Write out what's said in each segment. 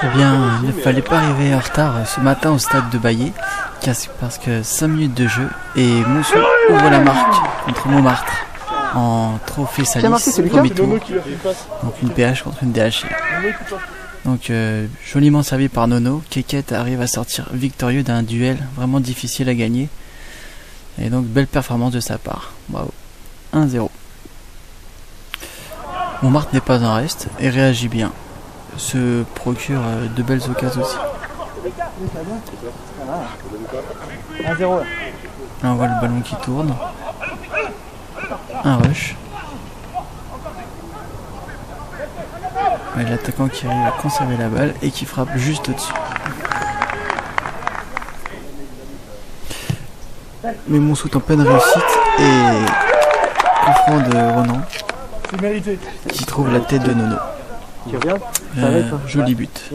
Eh bien, il ne fallait pas arriver en retard ce matin au stade de Baillet, parce que 5 minutes de jeu et Montsou ouvre la marque contre Montmartre en trophée Salis, premier tour. Donc une PH contre une DH. Donc joliment servi par Nono, Keket arrive à sortir victorieux d'un duel vraiment difficile à gagner. Et donc belle performance de sa part. Bravo. 1-0. Montmartre n'est pas en reste et réagit bien. Se procure de belles occasions aussi. 1-0. Là on voit le ballon qui tourne. Un rush. Et l'attaquant qui arrive à conserver la balle et qui frappe juste au-dessus. Mais Montsou en pleine réussite et coup franc de Ronan qui trouve la tête de Nono. Joli but.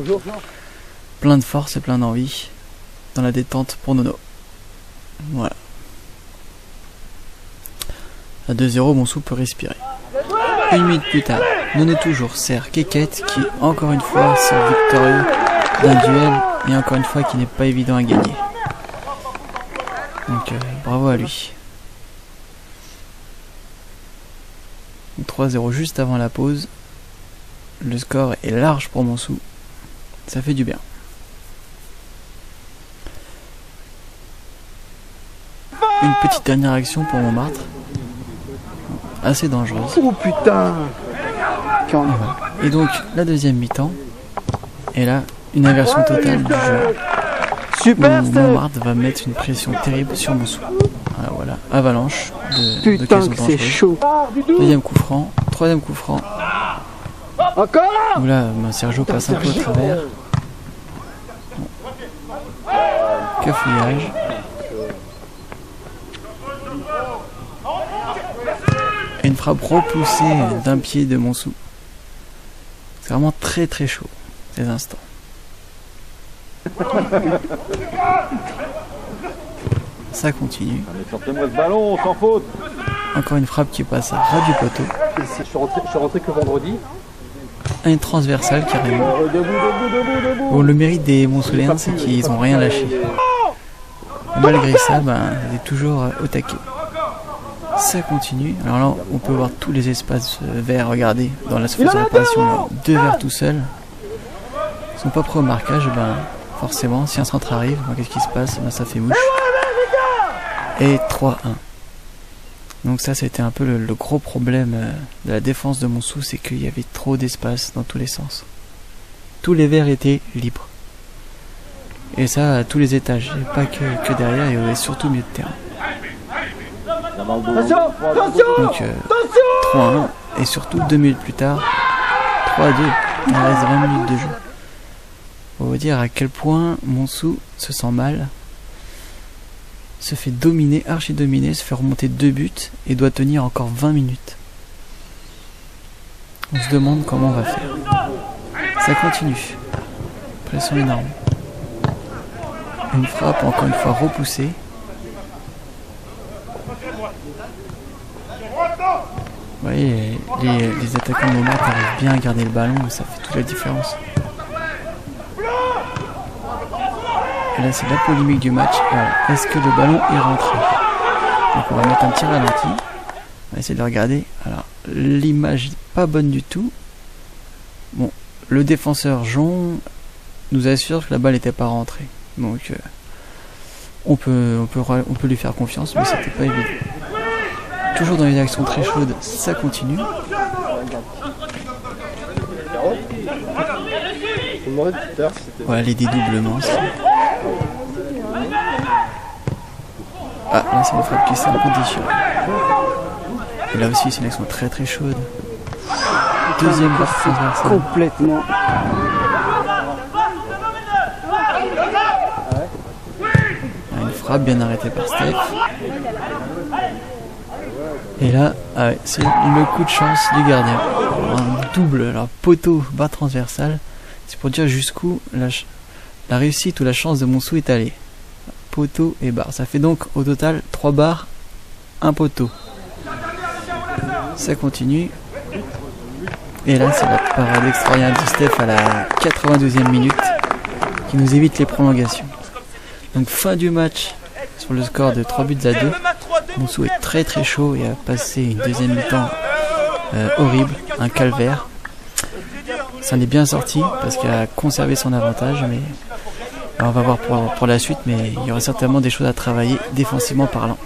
Plein de force et plein d'envie dans la détente pour Nono. Voilà. À 2-0, Montsou peut respirer. Une minute plus tard, Nono toujours sert Keket qui encore une fois sort victorieux d'un duel et encore une fois qui n'est pas évident à gagner. Donc bravo à lui. 3-0 juste avant la pause. Le score est large pour Montsou. Ça fait du bien. Une petite dernière action pour Montmartre. Assez dangereuse. Oh putain! Et donc la deuxième mi-temps. Et là, une inversion totale du jeu. Super! Montmartre va mettre une pression terrible sur Montsou. Voilà, avalanche de putain que c'est chaud. Deuxième coup franc, troisième coup franc. Encore? Où là, Sergio passe un peu au travers. Cafouillage. Et une frappe repoussée d'un pied de Montsou. C'est vraiment très très chaud ces instants. Ça continue. Sortez-moi ce ballon, sans faute. Encore une frappe qui passe à ras du poteau. Je suis rentré que vendredi. Une transversale carrément. Bon, le mérite des Montsouliens, c'est qu'ils n'ont rien lâché. Et malgré ça, il est toujours au taquet. Ça continue. Alors là, on peut voir tous les espaces verts. Regardez, dans la surface de réparation, deux verts tout seuls. Ils sont pas prêts au marquage. Forcément, si un centre arrive, qu'est-ce qui se passe? Ça fait mouche. Et 3-1. Donc ça, c'était un peu le gros problème de la défense de Montsou, c'est qu'il y avait trop d'espace dans tous les sens. Tous les verts étaient libres. Et ça à tous les étages, et pas que derrière, et surtout au milieu de terrain. Donc 3-1, et surtout 2 minutes plus tard, 3-2, il reste 20 minutes de jeu. Pour vous dire à quel point Montsou se sent mal, se fait dominer, archi dominer, se fait remonter 2 buts et doit tenir encore 20 minutes. On se demande comment on va faire. Ça continue. Pression énorme. Une frappe encore une fois repoussée. Vous voyez, les attaquants de Montmartre arrivent bien à garder le ballon et ça fait toute la différence. Et là, c'est la polémique du match. Est-ce que le ballon est rentré? Donc, on va mettre un petit ralenti. On va essayer de le regarder. Alors, l'image n'est pas bonne du tout. Bon, le défenseur Jon nous assure que la balle n'était pas rentrée. Donc, on peut lui faire confiance, mais c'était pas évident. Toujours dans les actions très chaudes, ça continue. Voilà les dédoublements. Ah, là c'est une frappe qui s'est un peu déchirée. Et là aussi c'est une action très très chaude. Deuxième barre transversale. Complètement. Une frappe bien arrêtée par Steph. Et là, c'est le coup de chance du gardien. Un double, alors poteau, barre transversale. C'est pour dire jusqu'où la réussite ou la chance de Montsou est allée. Poteau et barre. Ça fait donc au total 3 barres, 1 poteau. Ça continue. Et là, c'est la parade extraordinaire de Steph à la 92e minute qui nous évite les prolongations. Donc fin du match sur le score de 3 buts à 2. Montsou est très très chaud et a passé une deuxième mi-temps horrible, un calvaire. Ça en est bien sorti parce qu'il a conservé son avantage, mais on va voir pour la suite, mais il y aura certainement des choses à travailler défensivement parlant.